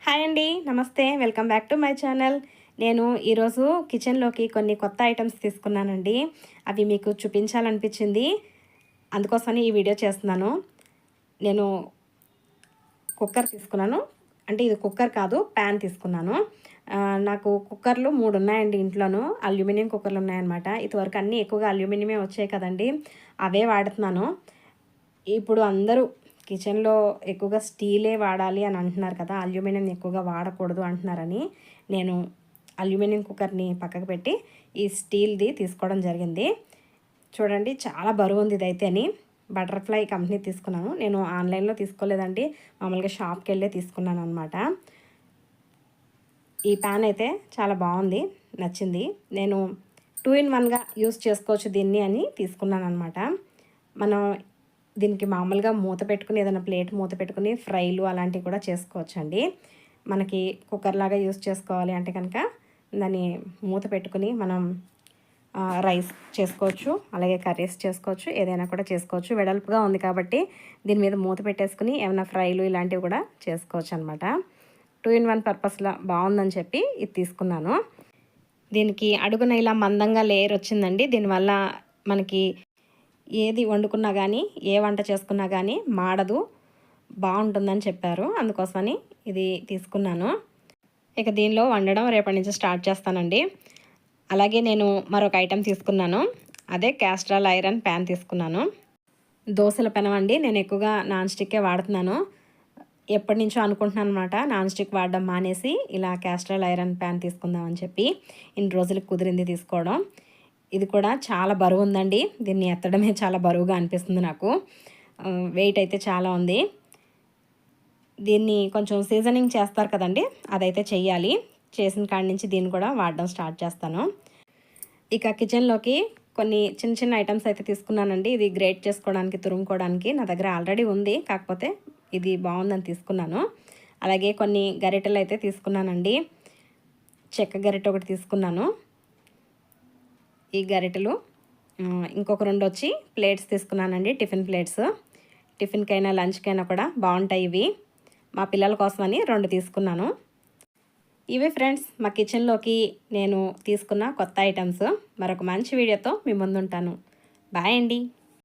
Hi అండి, నమస్తే. Welcome back to my channel. నేను ఈరోజు కిచెన్లోకి కొన్ని కొత్త ఐటమ్స్ తీసుకున్నానండి. అవి మీకు చూపించాలనిపించింది, అందుకోసమని ఈ వీడియో చేస్తున్నాను. నేను కుక్కర్ తీసుకున్నాను. అంటే ఇది కుక్కర్ కాదు, ప్యాన్ తీసుకున్నాను. నాకు కుక్కర్లు 3 ఉన్నాయండి ఇంట్లోను. అల్యూమినియం కుక్కర్లు ఉన్నాయన్నమాట. ఇదివరకు అన్నీ ఎక్కువగా అల్యూమినియమే వచ్చాయి కదండి, అవే వాడుతున్నాను. ఇప్పుడు అందరూ కిచెన్లో ఎక్కువగా స్టీలే వాడాలి అని అంటున్నారు కదా, అల్యూమినియం ఎక్కువగా వాడకూడదు అంటున్నారని నేను అల్యూమినియం కుక్కర్ని పక్కకు పెట్టి ఈ స్టీల్ది తీసుకోవడం జరిగింది. చూడండి, చాలా బరువు ఉంది ఇదైతే అని. బటర్ఫ్లై కంపెనీ తీసుకున్నాను. నేను ఆన్లైన్లో తీసుకోలేదండి, మామూలుగా షాప్కి వెళ్ళే తీసుకున్నాను అనమాట. ఈ ప్యాన్ అయితే చాలా బాగుంది, నచ్చింది. నేను 2 in 1గా యూస్ చేసుకోవచ్చు దీన్ని అని తీసుకున్నాను అనమాట. మనం దీనికి మామూలుగా మూత పెట్టుకుని, ఏదైనా ప్లేట్ మూత పెట్టుకుని ఫ్రైలు అలాంటివి కూడా చేసుకోవచ్చండి. మనకి కుక్కర్ లాగా యూస్ చేసుకోవాలి అంటే కనుక దాన్ని మూత పెట్టుకుని మనం రైస్ చేసుకోవచ్చు, అలాగే కర్రీస్ చేసుకోవచ్చు, ఏదైనా కూడా చేసుకోవచ్చు. వెడల్పుగా ఉంది కాబట్టి దీని మీద మూత పెట్టేసుకుని ఏమైనా ఫ్రైలు ఇలాంటివి కూడా చేసుకోవచ్చు అనమాట. 2 in 1 పర్పస్లా బాగుందని చెప్పి ఇది తీసుకున్నాను. దీనికి అడుగున ఇలా మందంగా లేయర్ వచ్చిందండి. దీనివల్ల మనకి ఏది వండుకున్నా కానీ, ఏ వంట చేసుకున్నా కానీ మాడదు, బాగుంటుందని చెప్పారు. అందుకోసమని ఇది తీసుకున్నాను. ఇక దీనిలో వండడం రేపటి నుంచి స్టార్ట్ చేస్తానండి. అలాగే నేను మరొక ఐటెం తీసుకున్నాను, అదే క్యాస్ట్రాల్ ఐరన్ ప్యాన్ తీసుకున్నాను. దోశల పెనం అండి. నేను ఎక్కువగా నాన్ స్టిక్కే వాడుతున్నాను. ఎప్పటి నుంచో అనుకుంటున్నాను అనమాట, నాన్ స్టిక్ వాడడం మానేసి ఇలా క్యాస్ట్రాల్ ఐరన్ ప్యాన్ తీసుకుందామని చెప్పి. ఇన్ని రోజులకు కుదిరింది తీసుకోవడం. ఇది కూడా చాలా బరువు ఉందండి. దీన్ని ఎత్తడమే చాలా బరువుగా అనిపిస్తుంది నాకు. వెయిట్ అయితే చాలా ఉంది. దీన్ని కొంచెం సీజనింగ్ చేస్తారు కదండి, అదైతే చెయ్యాలి. చేసిన కాడి నుంచి దీన్ని కూడా వాడడం స్టార్ట్ చేస్తాను. ఇక కిచెన్లోకి కొన్ని చిన్న చిన్న ఐటమ్స్ అయితే తీసుకున్నానండి. ఇది గ్రేట్ చేసుకోవడానికి, తురుముకోవడానికి నా దగ్గర ఆల్రెడీ ఉంది, కాకపోతే ఇది బాగుందని తీసుకున్నాను. అలాగే కొన్ని గరిటెలు అయితే తీసుకున్నానండి. చెక్క గరిటె ఒకటి తీసుకున్నాను. ఈ గరిటెలు ఇంకొక 2 వచ్చి ప్లేట్స్ తీసుకున్నానండి, టిఫిన్ ప్లేట్స్. టిఫిన్కైనా లంచ్కైనా కూడా బాగుంటాయి ఇవి. మా పిల్లల కోసమని 2 తీసుకున్నాను. ఇవి ఫ్రెండ్స్ మా కిచెన్లోకి నేను తీసుకున్న కొత్త ఐటమ్స్. మరొక మంచి వీడియోతో మీ ముందుంటాను. బాయ్ అండి.